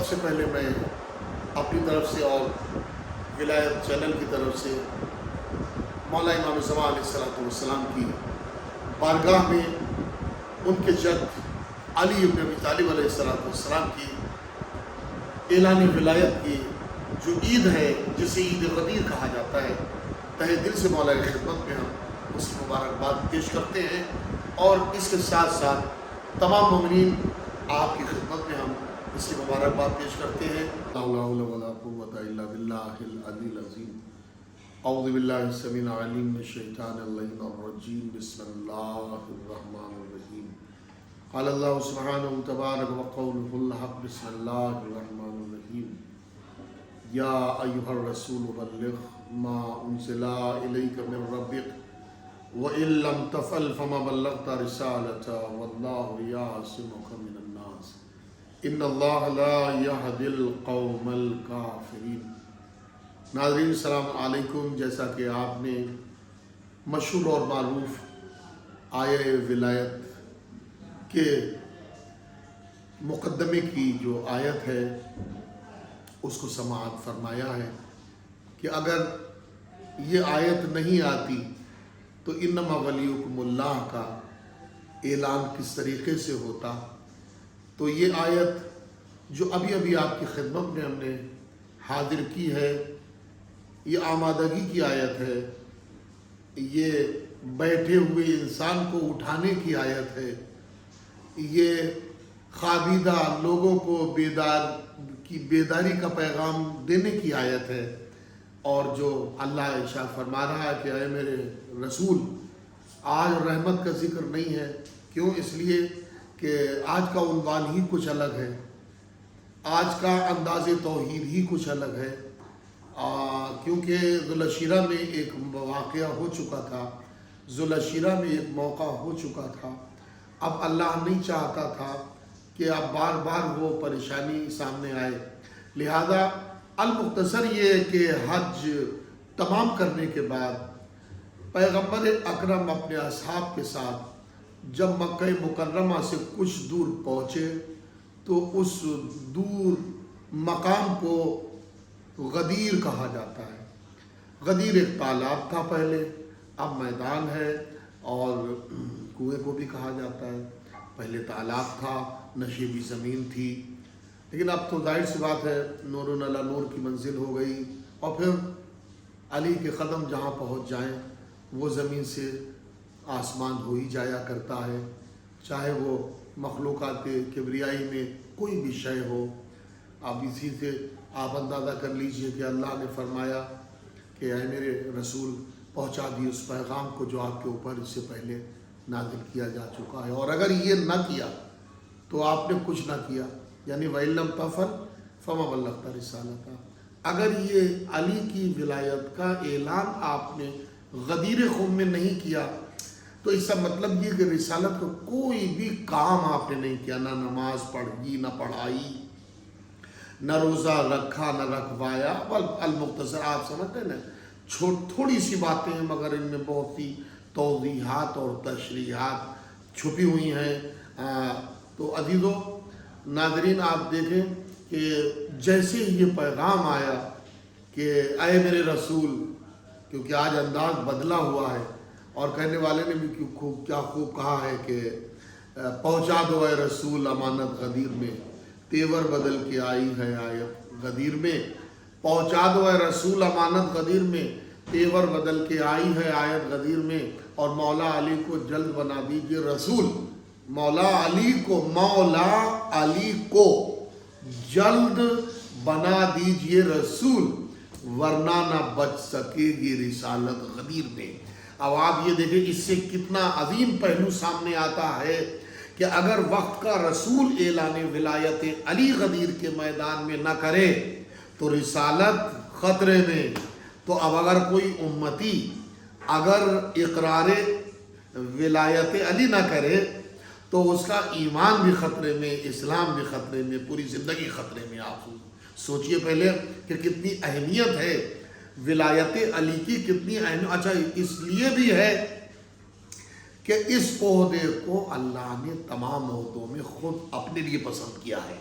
سب سے پہلے میں اپنی طرف سے اور ولایت چینل کی طرف سے مولا امام زمان علیہ السلام کی بارگاہ میں ان کے جد علی ابن ابی طالب علیہ السلام کی اعلان ولایت کی جو عید ہے جسے عید غدیر کہا جاتا ہے، تہہ دل سے مولا کی خدمت میں ہم اس کی مبارکباد پیش کرتے ہیں، اور اس کے ساتھ ساتھ تمام مومنین آپ کی خدمت میں ہم اس کی مبارکباد پیش کرتے ہیں۔ لا حول ولا قوة الا باللہ العلی العظیم۔ اعوذ باللہ السمیع العلیم من الشیطان اللعین الرجیم، بسم اللہ الرحمن الرحیم۔ قال اللہ سبحانہ تبارک وقولہ الحق، بسم اللہ الرحمن الرحیم۔ یا ایہا الرسول بلغ ما انزل الیک من ربک وَإِن لَّمْ تَفْعَلْ فَمَا بَلَّغْتَ رِسَالَتَهُ وَاللَّهُ يَعْصِمُكَ مِنَ النَّاسِ إِنَّ اللَّهَ لَا يَهْدِي الْقَوْمَ الْكَافِرِينَ۔ ناظرین السلام علیکم۔ جیسا کہ آپ نے مشہور اور معروف آیہ ولایت کے مقدمے کی جو آیت ہے اس کو سماعت فرمایا ہے کہ اگر یہ آیت نہیں آتی تو انما ولیکم اللہ کا اعلان کس طریقے سے ہوتا۔ تو یہ آیت جو ابھی ابھی آپ کی خدمت میں ہم نے حاضر کی ہے، یہ آمادگی کی آیت ہے، یہ بیٹھے ہوئے انسان کو اٹھانے کی آیت ہے، یہ خوابیدہ لوگوں کو بیداری کا پیغام دینے کی آیت ہے، اور جو اللہ ارشاد فرما رہا ہے کہ اے میرے رسول، آج رحمت کا ذکر نہیں ہے۔ کیوں؟ اس لیے کہ آج کا عنوان ہی کچھ الگ ہے، آج کا انداز توحید ہی کچھ الگ ہے، کیونکہ ذوالعشیرہ میں ایک واقعہ ہو چکا تھا، ذوالعشیرہ میں ایک موقع ہو چکا تھا۔ اب اللہ نہیں چاہتا تھا کہ اب بار بار وہ پریشانی سامنے آئے، لہذا المختصر یہ کہ حج تمام کرنے کے بعد پیغمبر اکرم اپنے اصحاب کے ساتھ جب مکہ مکرمہ سے کچھ دور پہنچے تو اس دور مقام کو غدیر کہا جاتا ہے۔ غدیر ایک تالاب تھا پہلے، اب میدان ہے، اور کنویں کو بھی کہا جاتا ہے۔ پہلے تالاب تھا، نشیبی زمین تھی، لیکن اب تو ظاہر سی بات ہے نور علی نور کی منزل ہو گئی، اور پھر علی کے قدم جہاں پہنچ جائیں وہ زمین سے آسمان ہو ہی جایا کرتا ہے، چاہے وہ مخلوقات کبریائی میں کوئی بھی شے ہو۔ اب اسی سے آپ اندازہ کر لیجئے کہ اللہ نے فرمایا کہ اے میرے رسول پہنچا دی اس پیغام کو جو آپ کے اوپر اس سے پہلے نازل کیا جا چکا ہے، اور اگر یہ نہ کیا تو آپ نے کچھ نہ کیا، یعنی وَإِن لَّمْ تَفْعَلْ فَمَا بَلَّغْتَ رِسَالَتَهُ۔ اگر یہ علی کی ولایت کا اعلان آپ نے غدیر قوم میں نہیں کیا تو اس کا مطلب یہ کہ رسالت کا کوئی بھی کام آپ نے نہیں کیا، نہ نماز پڑھی، نہ پڑھائی، نہ روزہ رکھا، نہ رکھوایا۔ بل المختصر آپ سمجھتے ہیں نا، تھوڑی سی باتیں ہیں مگر ان میں بہت سی توضیحات اور تشریحات چھپی ہوئی ہیں۔ تو عزیزو ناظرین، آپ دیکھیں کہ جیسے یہ پیغام آیا کہ اے میرے رسول، کیونکہ آج انداز بدلا ہوا ہے، اور کہنے والے نے بھی کیا خوب کہا ہے کہ پہنچا دو اے رسول امانت غدیر میں، تیور بدل کے آئی ہے آیت غدیر میں۔ پہنچا دو اے رسول امانت غدیر میں، تیور بدل کے آئی ہے آیت غدیر میں، اور مولا علی کو جلد بنا دیجئے رسول۔ مولا علی کو جلد بنا دیجئے رسول، ورنہ نہ بچ سکے گی رسالت غدیر میں۔ اب آپ یہ دیکھیں اس سے کتنا عظیم پہلو سامنے آتا ہے کہ اگر وقت کا رسول اعلان ولایت علی غدیر کے میدان میں نہ کرے تو رسالت خطرے میں۔ تو اب اگر کوئی امتی اگر اقرار ولایت علی نہ کرے تو اس کا ایمان بھی خطرے میں، اسلام بھی خطرے میں، پوری زندگی خطرے میں۔ آپ سوچئے پہلے کہ کتنی اہمیت ہے ولایت علی کی، کتنی اہمیت۔ اچھا اس لیے بھی ہے کہ اس عہدے کو اللہ نے تمام عہدوں میں خود اپنے لیے پسند کیا ہے۔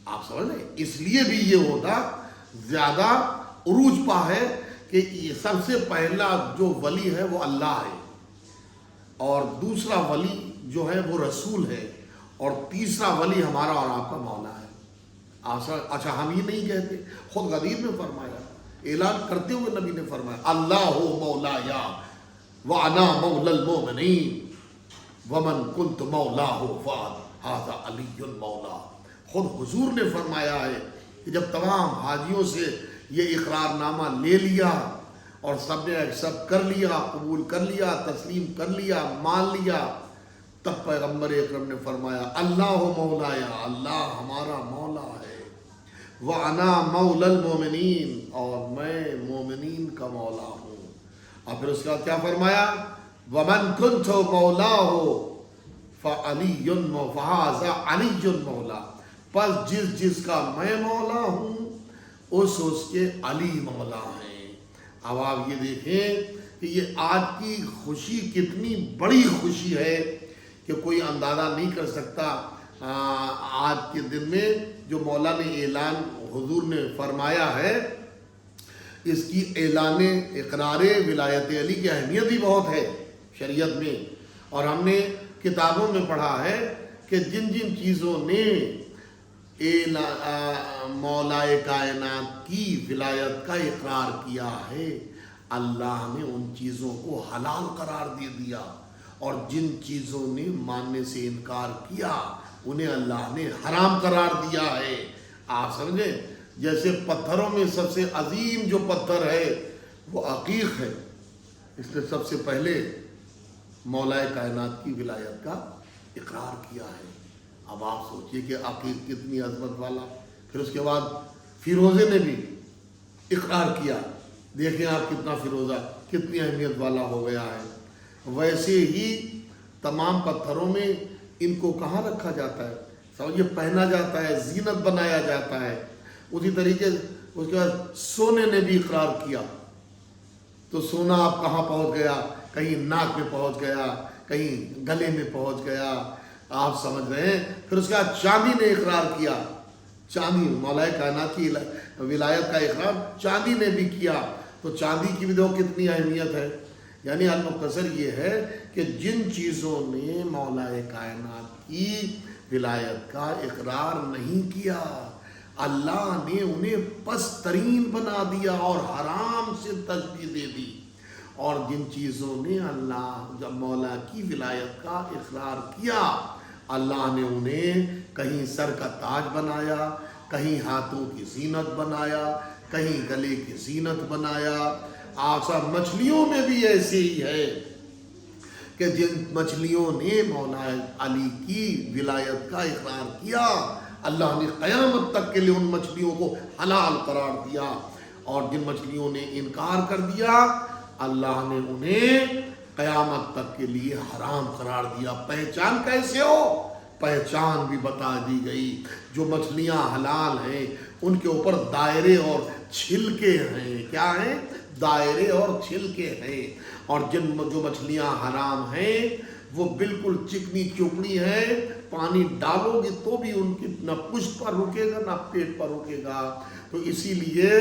آپ سمجھ رہے ہیں؟ اس لیے بھی یہ ہوتا زیادہ عروج پا ہے کہ یہ سب سے پہلا جو ولی ہے وہ اللہ ہے، اور دوسرا ولی جو ہے وہ رسول ہے، اور تیسرا ولی ہمارا اور آپ کا مولا ہے۔ اچھا ہم یہ نہیں کہتے، خود غدیر نے فرمایا، اعلان کرتے ہوئے نبی نے فرمایا اللہ مولایا وانا مولا المؤمنین ومن کنت مولاہ فہذا علی مولا۔ خود حضور نے فرمایا ہے کہ جب تمام حاجیوں سے یہ اقرار نامہ لے لیا اور سب نے ایکسپٹ کر لیا، قبول کر لیا، تسلیم کر لیا، مان لیا، تب پیغمبر اکرم نے فرمایا اللہ مولایا، اللہ ہمارا مولا ہے، وَأَنَا مَوْلَى الْمُؤْمِنِينَ، اور میں مومنین کا مولا ہوں۔ اور پھر اس کے بعد کیا فرمایا؟ وَمَنْ كُنْتُ مَوْلَاهُ فَعَلِيٌّ فَهَذَا عَلِيٌّ مولا، پس جس کا میں مولا ہوں اس کے علی مولا ہیں۔ اب آپ یہ دیکھیں کہ یہ آج کی خوشی کتنی بڑی خوشی ہے کہ کوئی اندازہ نہیں کر سکتا۔ آج کے دن میں جو مولا نے اعلان حضور نے فرمایا ہے، اس کی اعلان اقرار ولایت علی کی اہمیت بھی بہت ہے شریعت میں، اور ہم نے کتابوں میں پڑھا ہے کہ جن چیزوں نے مولا کائنات کی ولایت کا اقرار کیا ہے، اللہ نے ان چیزوں کو حلال قرار دے دیا، اور جن چیزوں نے ماننے سے انکار کیا انہیں اللہ نے حرام قرار دیا ہے۔ آپ سمجھیں؟ جیسے پتھروں میں سب سے عظیم جو پتھر ہے وہ عقیق ہے، اس نے سب سے پہلے مولا کائنات کی ولایت کا اقرار کیا ہے۔ اب آپ سوچئے کہ عقیق کتنی عظمت والا، پھر اس کے بعد فیروزے نے بھی اقرار کیا، دیکھیں آپ کتنا فیروزہ کتنی اہمیت والا ہو گیا ہے۔ ویسے ہی تمام پتھروں میں ان کو کہاں رکھا جاتا ہے؟ سمجھے پہنا جاتا ہے، زینت بنایا جاتا ہے۔ اسی طریقے اس کے بعد سونے نے بھی اقرار کیا، تو سونا آپ کہاں پہنچ گیا؟ کہیں ناک میں پہنچ گیا، کہیں گلے میں پہنچ گیا، آپ سمجھ رہے ہیں۔ پھر اس کے بعد چاندی نے اقرار کیا، چاندی مولا کائنات کی ولایت کا اقرار چاندی نے بھی کیا، تو چاندی کی بھی دیکھو کتنی اہمیت ہے۔ یعنی المختصر یہ ہے کہ جن چیزوں نے مولا کائنات کی ولایت کا اقرار نہیں کیا، اللہ نے انہیں پسترین بنا دیا اور حرام سے تشبیہ دے دی، اور جن چیزوں نے اللہ جب مولا کی ولایت کا اقرار کیا، اللہ نے انہیں کہیں سر کا تاج بنایا، کہیں ہاتھوں کی زینت بنایا، کہیں گلے کی زینت بنایا۔ آسا مچھلیوں میں بھی ایسے ہی ہے کہ جن مچھلیوں نے مولا علی کی ولایت کا اقرار کیا، اللہ نے قیامت تک کے لیے ان مچھلیوں کو حلال قرار دیا، اور جن مچھلیوں نے انکار کر دیا اللہ نے انہیں قیامت تک کے لیے حرام قرار دیا۔ پہچان کیسے ہو؟ پہچان بھی بتا دی گئی۔ جو مچھلیاں حلال ہیں ان کے اوپر دائرے اور چھلکے ہیں۔ کیا ہیں؟ دائرے اور چھلکے ہیں۔ اور جو مچھلیاں حرام ہیں وہ بالکل چکنی چوکڑی ہیں، پانی ڈالو گے تو بھی ان کی نہ پشت پر رکے گا نہ پیٹ پر رکے گا، تو اسی لیے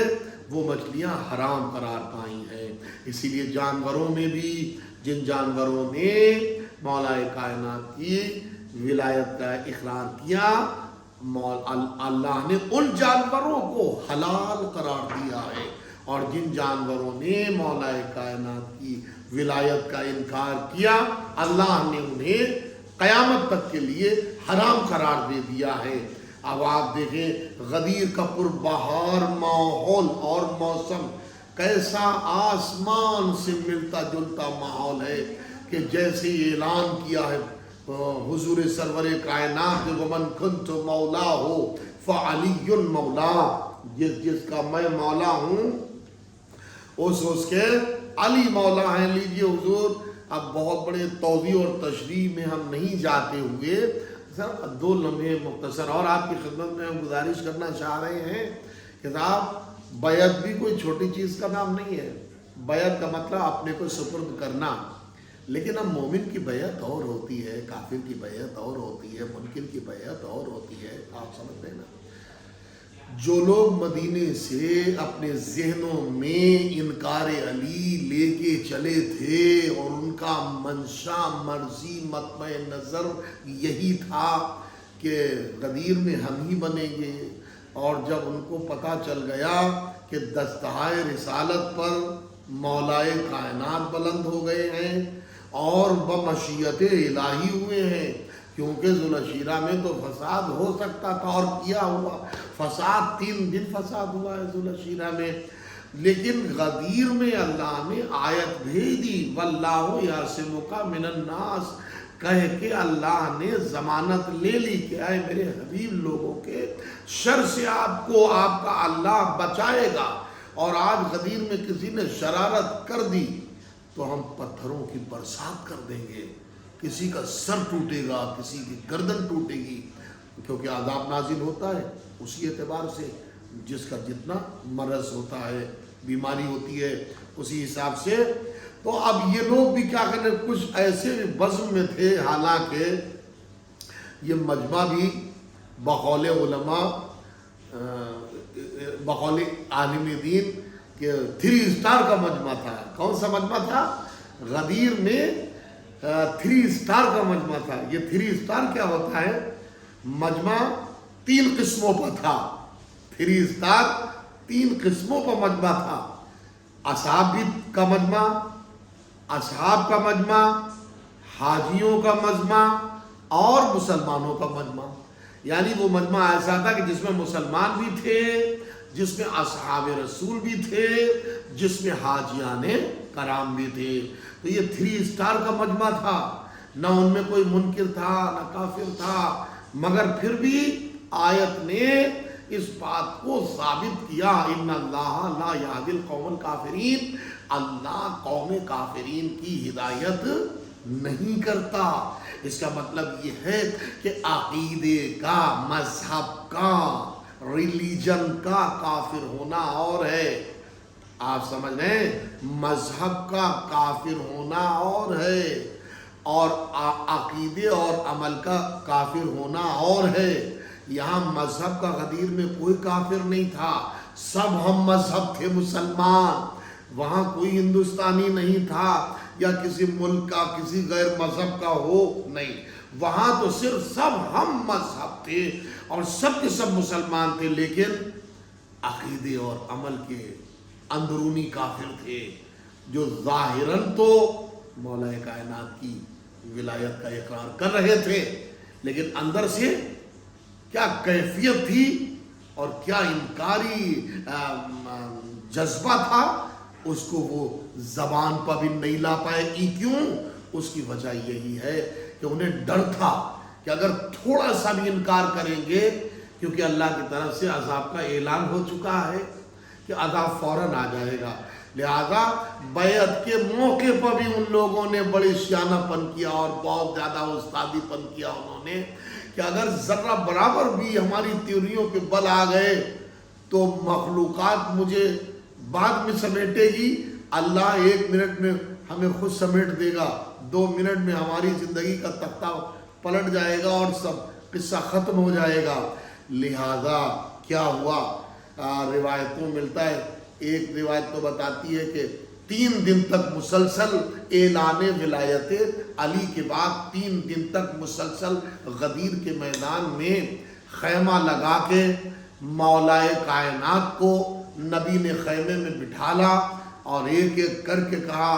وہ مچھلیاں حرام قرار پائی ہیں۔ اسی لیے جانوروں میں بھی جن جانوروں نے مولا کائنات کی ولایت کا اقرار کیا، اللہ نے ان جانوروں کو حلال قرار دیا ہے، اور جن جانوروں نے مولا کائنات کی ولایت کا انکار کیا اللہ نے انہیں قیامت تک کے لیے حرام قرار دے دیا ہے۔ اب آپ دیکھیں غدیر کا پربہار ماحول اور موسم کیسا آسمان سے ملتا جلتا ماحول ہے، کہ جیسے اعلان کیا ہے حضور سرور کائنات ومن کنت مولا ہو فعلی مولا، جس کا میں مولا ہوں اس کے علی مولا ہیں۔ لیجئے حضور اب بہت بڑے توضیح اور تشریح میں ہم نہیں جاتے ہوئے سر 2 لمحے مختصر اور آپ کی خدمت میں ہم گزارش کرنا چاہ رہے ہیں کہ صاحب بیعت بھی کوئی چھوٹی چیز کا نام نہیں ہے۔ بیعت کا مطلب اپنے کو سپرد کرنا، لیکن اب مومن کی بیعت اور ہوتی ہے، کافر کی بیعت اور ہوتی ہے، منکر کی بیعت اور ہوتی ہے، آپ سمجھ رہے ہیں نا۔ جو لوگ مدینے سے اپنے ذہنوں میں انکار علی لے کے چلے تھے اور ان کا منشا مرضی مطمع نظر یہی تھا کہ غدیر میں ہم ہی بنیں گے، اور جب ان کو پتہ چل گیا کہ دستہائے رسالت پر مولائے کائنات بلند ہو گئے ہیں اور بمشیت الہی ہوئے ہیں، کیونکہ ذوالعشیرہ میں تو فساد ہو سکتا تھا اور کیا ہوا فساد، 3 دن فساد ہوا ہے ذوالعشیرہ میں، لیکن غدیر میں اللہ نے آیت بھیج دی واللہ یعصمک من الناس کہہ کے اللہ نے ضمانت لے لی کہ اے میرے حبیب لوگوں کے شر سے آپ کو آپ کا اللہ بچائے گا، اور آج غدیر میں کسی نے شرارت کر دی تو ہم پتھروں کی برسات کر دیں گے، کسی کا سر ٹوٹے گا، کسی کی گردن ٹوٹے گی، کیونکہ عذاب نازل ہوتا ہے اسی اعتبار سے جس کا جتنا مرض ہوتا ہے، بیماری ہوتی ہے، اسی حساب سے۔ تو اب یہ لوگ بھی کیا کریں، کچھ ایسے بزم میں تھے، حالانکہ یہ مجمع بھی بقول علماء بقول عالم دین کہ 3 اسٹار کا مجمع تھا۔ کون سا مجمع تھا؟ غدیر میں 3 اسٹار کا مجمع تھا۔ یہ 3 اسٹار کیا ہوتا ہے؟ مجمع 3 قسموں پر تھا، 3 اسٹار 3 قسموں پر مجمع تھا، اصحاب کا مجمع، اصحاب کا مجمع، حاجیوں کا مجمع اور مسلمانوں کا مجمع۔ یعنی وہ مجمع ایسا تھا کہ جس میں مسلمان بھی تھے، جس میں اصحاب رسول بھی تھے، جس میں حاجیان کرام بھی تھے۔ تو یہ 3 اسٹار کا مجمع تھا، نہ ان میں کوئی منکر تھا نہ کافر تھا، مگر پھر بھی آیت نے اس بات کو ثابت کیا ان اللہ لا یہدی القوم الکافرین، اللہ قوم کافرین کی ہدایت نہیں کرتا۔ اس کا مطلب یہ ہے کہ عقیدے کا، مذہب کا، ریلیجن کا کافر ہونا اور ہے، آپ سمجھ رہے ہیں، مذہب کا کافر ہونا اور ہے، اور عقیدے اور عمل کا کافر ہونا اور ہے۔ یہاں مذہب کا غدیر میں کوئی کافر نہیں تھا، سب ہم مذہب تھے مسلمان، وہاں کوئی ہندوستانی نہیں تھا یا کسی ملک کا کسی غیر مذہب کا ہو نہیں، وہاں تو صرف سب ہم مذہب تھے اور سب کے سب مسلمان تھے، لیکن عقیدے اور عمل کے اندرونی کافر تھے جو ظاہراً تو مولا کائنات کی ولایت کا اقرار کر رہے تھے، لیکن اندر سے کیا کیفیت تھی اور کیا انکاری جذبہ تھا، اس کو وہ زبان پر بھی نہیں لا پائے۔ کیوں؟ اس کی وجہ یہی ہے کہ انہیں ڈر تھا کہ اگر تھوڑا سا بھی انکار کریں گے، کیونکہ اللہ کی طرف سے عذاب کا اعلان ہو چکا ہے کہ عذاب فوراً آ جائے گا، لہذا بیعت کے موقع پر بھی ان لوگوں نے بڑی شیانہ پن کیا اور بہت زیادہ استادی پن کیا انہوں نے کہ اگر ذرہ برابر بھی ہماری تیوریوں کے بل آ گئے تو مخلوقات مجھے بعد میں سمیٹے گی، اللہ 1 منٹ میں ہمیں خود سمیٹ دے گا، 2 منٹ میں ہماری زندگی کا تختہ پلٹ جائے گا اور سب قصہ ختم ہو جائے گا۔ لہذا کیا ہوا، روایتوں ملتا ہے، ایک روایت تو بتاتی ہے کہ 3 دن تک مسلسل اعلان ولایت علی کے بعد 3 دن تک مسلسل غدیر کے میدان میں خیمہ لگا کے مولا کائنات کو نبی نے خیمے میں بٹھالا اور ایک ایک کر کے کہا،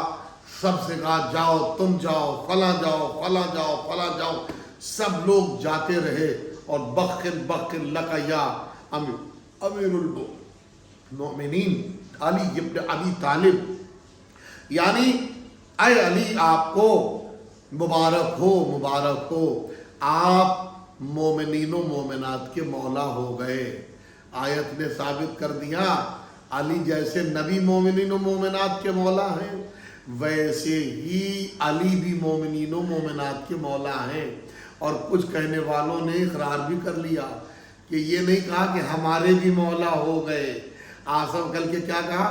سب سے کہا جاؤ تم جاؤ، فلاں جاؤ، فلاں جاؤ، فلاں جاؤ، سب لوگ جاتے رہے، اور بخن بخن لک یا امیر المؤمنین علی ابن ابی طالب، یعنی اے علی آپ کو مبارک ہو، مبارک ہو، آپ مومنین و مومنات کے مولا ہو گئے۔ آیت نے ثابت کر دیا علی جیسے نبی مومنین و مومنات کے مولا ہیں، ویسے ہی علی بھی مومنین و مومنات کے مولا ہیں۔ اور کچھ کہنے والوں نے اقرار بھی کر لیا کہ یہ نہیں کہا کہ ہمارے بھی مولا ہو گئے، آسم کل کے کیا کہا،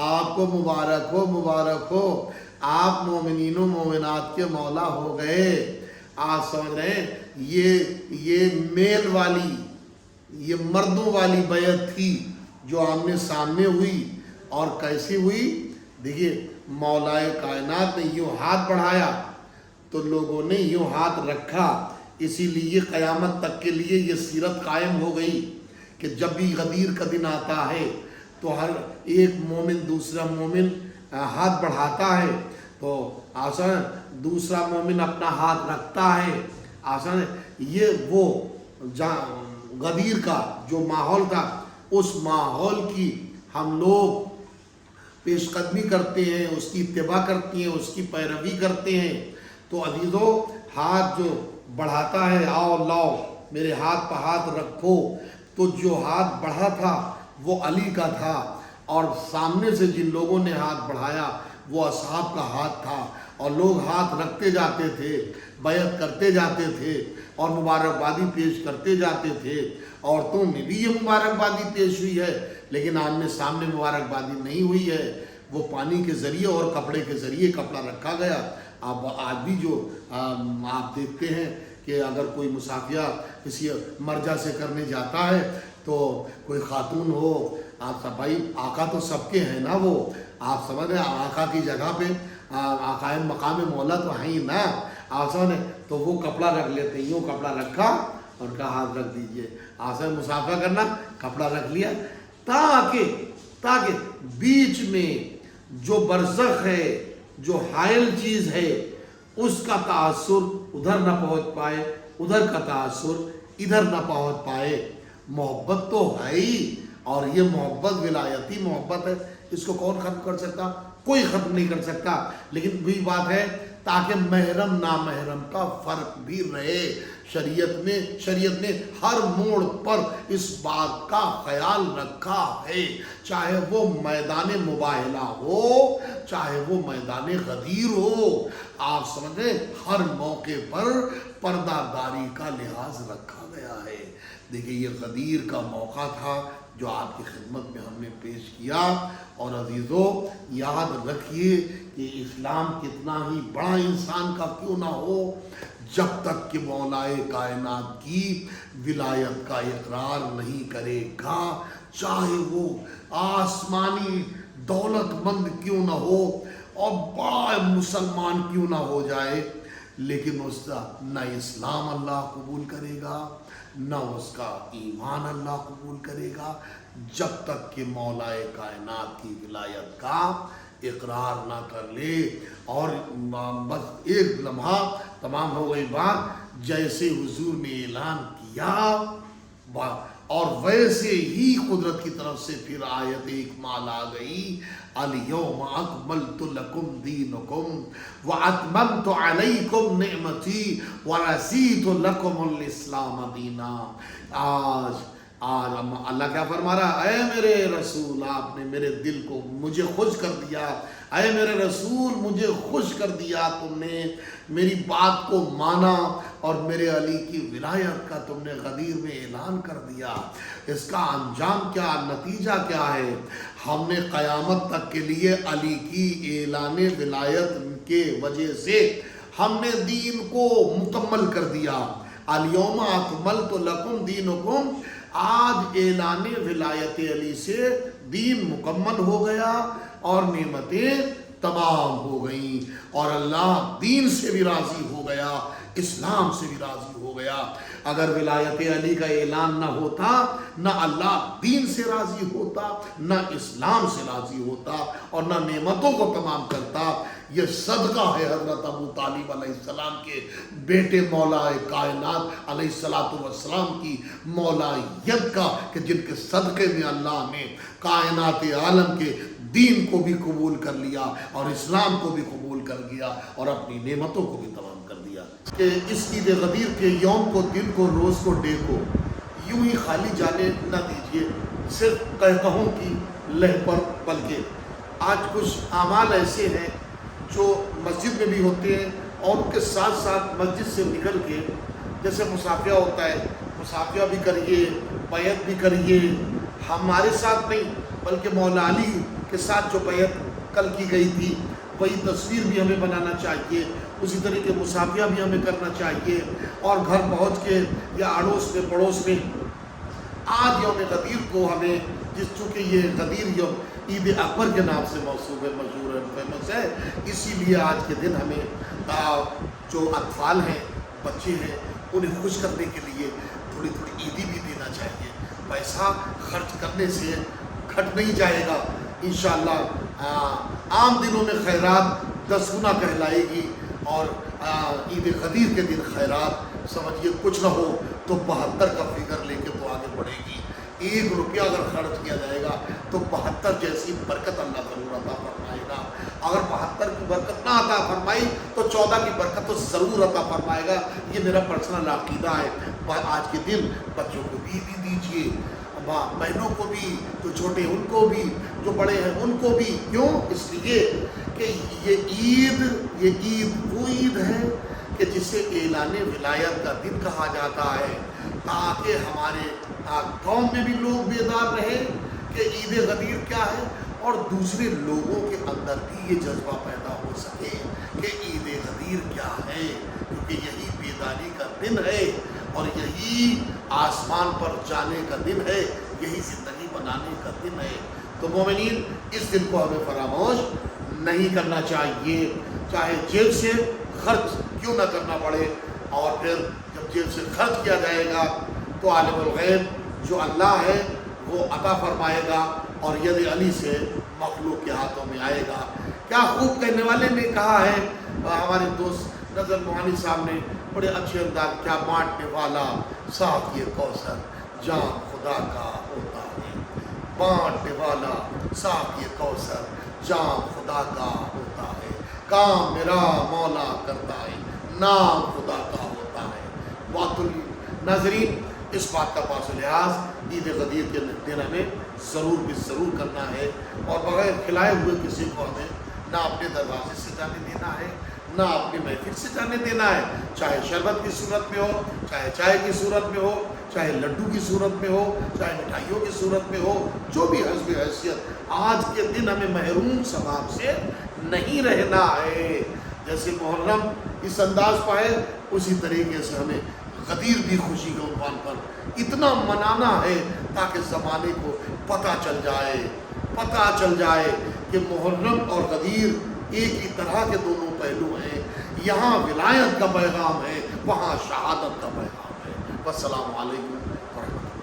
آپ کو مبارک ہو، مبارک ہو، آپ مومنین و مومنات کے مولا ہو گئے۔ آپ سمجھ رہے ہیں، یہ میل والی یہ مردوں والی بیعت تھی جو آمنے سامنے ہوئی. اور کیسی ہوئی؟ دیکھیے مولائے کائنات نے یوں ہاتھ بڑھایا تو لوگوں نے یوں ہاتھ رکھا. اسی لیے قیامت تک کے لیے یہ سیرت قائم ہو گئی کہ جب بھی غدیر کا دن آتا ہے تو ہر ایک مومن دوسرا مومن ہاتھ بڑھاتا ہے تو آسان دوسرا مومن اپنا ہاتھ رکھتا ہے. آسان یہ وہ غدیر کا جو ماحول تھا اس ماحول کی ہم لوگ پیش قدمی کرتے ہیں، اس کی اتباع کرتے ہیں، اس کی پیروی کرتے ہیں. تو عزیزو ہاتھ جو بڑھاتا ہے آؤ لاؤ میرے ہاتھ پہ ہاتھ رکھو، تو جو ہاتھ بڑھا تھا وہ علی کا تھا اور سامنے سے جن لوگوں نے ہاتھ بڑھایا وہ اصحاب کا ہاتھ تھا. اور لوگ ہاتھ رکھتے جاتے تھے، بیعت کرتے جاتے تھے اور مبارکبادی پیش کرتے جاتے تھے. عورتوں میں بھی یہ مبارکبادی پیش ہوئی ہے لیکن آمنے سامنے مبارکبادی نہیں ہوئی ہے. وہ پانی کے ذریعے اور کپڑے کے ذریعے کپڑا رکھا گیا. اب آج بھی جو آپ دیکھتے ہیں کہ اگر کوئی مصافحہ کسی مرجع سے کرنے جاتا ہے تو کوئی خاتون ہو، آپ سب بھائی آقا تو سب کے ہیں نا، وہ آپ سمجھ رہے ہیں آقا کی جگہ پہ آقا مقام مولا تو ہیں ہی نا. آسان ہے تو وہ کپڑا رکھ لیتے ہیں، یوں کپڑا رکھا اور کہا ہاتھ رکھ دیجئے. آسان مصافحہ کرنا، کپڑا رکھ لیا تاکہ بیچ میں جو برزخ ہے، جو حائل چیز ہے، اس کا تاثر ادھر نہ پہنچ پائے، ادھر کا تاثر ادھر نہ پہنچ پائے. محبت تو ہے ہی، اور یہ محبت ولایتی محبت ہے، اس کو کون ختم کر سکتا؟ کوئی ختم نہیں کر سکتا. لیکن وہی بات ہے تاکہ محرم نامحرم کا فرق بھی رہے. شریعت نے ہر موڑ پر اس بات کا خیال رکھا ہے، چاہے وہ میدان مباہلہ ہو چاہے وہ میدان غدیر ہو. آپ سمجھیں ہر موقع پر پردہ داری کا لحاظ رکھا گیا ہے. دیکھیں یہ غدیر کا موقع تھا جو آپ کی خدمت میں ہم نے پیش کیا. اور عزیزو یاد رکھیے کہ اسلام کتنا ہی بڑا انسان کا کیوں نہ ہو، جب تک کہ مولائے کائنات کی ولایت کا اقرار نہیں کرے گا، چاہے وہ آسمانی دولت مند کیوں نہ ہو اور بڑا مسلمان کیوں نہ ہو جائے، لیکن اس کا نہ اسلام اللہ قبول کرے گا نہ اس کا ایمان اللہ قبول کرے گا، جب تک کہ مولائے کائنات کی ولایت کا اقرار نہ کر لے. اور بس ایک لمحہ تمام ہو گئی بات. جیسے حضور نے اعلان کیا اور ویسے ہی قدرت کی طرف سے پھر آیت اکمال آ گئی، الیوم اکملت لکم دینکم واتممت علیکم نعمتی ورضیت لکم الاسلام دینا. آج اللہ کیا فرما رہا؟ اے میرے رسول آپ نے میرے دل کو مجھے خوش کر دیا، اے میرے رسول مجھے خوش کر دیا، تم نے میری بات کو مانا اور میرے علی کی ولایت کا تم نے غدیر میں اعلان کر دیا. اس کا انجام کیا، نتیجہ کیا ہے؟ ہم نے قیامت تک کے لیے علی کی اعلان ولایت کے وجہ سے ہم نے دین کو مکمل کر دیا. الیوم اکملت لکم دینکم، آج اعلان ولایت علی سے دین مکمل ہو گیا اور نعمتیں تمام ہو گئیں، اور اللہ دین سے بھی راضی ہو گیا، اسلام سے بھی راضی ہو گیا. اگر ولایت علی کا اعلان نہ ہوتا، نہ اللہ دین سے راضی ہوتا، نہ اسلام سے راضی ہوتا اور نہ نعمتوں کو تمام کرتا. یہ صدقہ ہے حضرت ابو طالب علیہ السلام کے بیٹے مولا کائنات علیہ السلام کی مولائیت کا، کہ جن کے صدقے میں اللہ نے کائنات عالم کے دین کو بھی قبول کر لیا اور اسلام کو بھی قبول کر لیا اور اپنی نعمتوں کو بھی تمام کر دیا. کہ اس عید غدیر کے یوم کو، دن کو، روز کو، ڈے کو یوں ہی خالی جانے نہ دیجیے صرف کہوں کی لہ پر، بلکہ آج کچھ اعمال ایسے ہیں جو مسجد میں بھی ہوتے ہیں اور ان کے ساتھ ساتھ مسجد سے نکل کے، جیسے مصافحہ ہوتا ہے، مصافحہ بھی کریے، بیعت بھی کریے. ہمارے ساتھ نہیں بلکہ مولا علی کے ساتھ جو بیعت کل کی گئی تھی وہی تصویر بھی ہمیں بنانا چاہیے، اسی طریقے مصافحہ بھی ہمیں کرنا چاہیے. اور گھر پہنچ کے یا اڑوس میں پڑوس میں آج یوم غدیر کو ہمیں چونکہ یہ غدیر یوم عید اکبر کے نام سے موصوف ہے، مشہور ہے، فیمس ہے، اسی لیے آج کے دن ہمیں جو اطفال ہیں، بچے ہیں، انہیں خوش کرنے کے لیے تھوڑی تھوڑی عیدی بھی دینا چاہیے۔ پیسہ خرچ کرنے سے گھٹ نہیں جائے گا انشاءاللہ۔ عام دنوں میں خیرات 10 گنا کہلائے گی، اور عید غدیر کے دن خیرات سمجھیے کچھ نہ ہو تو 72 کا فگر لے کے تو آگے بڑھے گی۔ 1 روپیہ اگر خرچ کیا جائے گا تو 72 جیسی برکت اللہ ضرور عطا فرمائے گا۔ اگر 72 کی برکت نہ عطا فرمائی تو 14 کی برکت تو ضرور عطا فرمائے گا۔ یہ میرا پرسنل عقیدہ ہے۔ آج کے دن بچوں کو بھی عیدی دیجیے، بہنوں کو بھی، جو چھوٹے ان کو بھی، جو بڑے ہیں ان کو بھی۔ کیوں؟ اس لیے کہ یہ عید وہ عید ہے کہ جسے اعلان ولایت کا دن کہا جاتا ہے، تاکہ ہمارے قوم میں بھی لوگ بیدار رہے کہ عید غدیر کیا ہے، اور دوسرے لوگوں کے اندر بھی یہ جذبہ پیدا ہو سکے کہ عید غدیر کیا ہے، کیونکہ یہی بیداری کا دن ہے، اور یہی آسمان پر جانے کا دن ہے، یہی زندگی بنانے کا دن ہے۔ تو مومنین، اس دن کو ہمیں فراموش نہیں کرنا چاہیے، چاہے جیب سے خرچ کیوں نہ کرنا پڑے۔ اور پھر جب جیب سے خرچ کیا جائے گا تو عالم الغیب جو اللہ ہے وہ عطا فرمائے گا، اور ید علی سے مخلوق کے ہاتھوں میں آئے گا۔ کیا خوب کہنے والے نے کہا ہے ہمارے دوست نظر موہانی صاحب نے، بڑے اچھے انداز، کیا بانٹنے والا ساقی کوثر جام خدا کا ہوتا ہے، بانٹنے والا ساقی کوثر جام خدا کا ہوتا ہے، کام میرا مولا کرتا ہے، نام خدا کا ہوتا ہے۔ بات ناظرین، اس بات کا پاس و لحاظ عید غدیر کے دن ہمیں ضرور کرنا ہے، اور بغیر کھلائے ہوئے کسی کو ہمیں نہ اپنے دروازے سے جانے دینا ہے، نہ اپنی محفل سے جانے دینا ہے، چاہے شربت کی صورت میں ہو، چاہے چائے کی صورت میں ہو، چاہے لڈو کی صورت میں ہو، چاہے مٹھائیوں کی صورت میں ہو، جو بھی حسب حیثیت آج کے دن ہمیں محروم ثواب سے نہیں رہنا ہے۔ جیسے محرم اس انداز پہ ہے، اسی طریقے سے ہمیں غدیر بھی خوشی کے عنوان پر اتنا منانا ہے تاکہ زمانے کو پتہ چل جائے کہ محرم اور غدیر ایک ہی طرح کے دونوں پہلو ہیں۔ یہاں ولایت کا پیغام ہے، وہاں شہادت کا پیغام ہے۔ والسلام علیکم ورحمۃ اللہ۔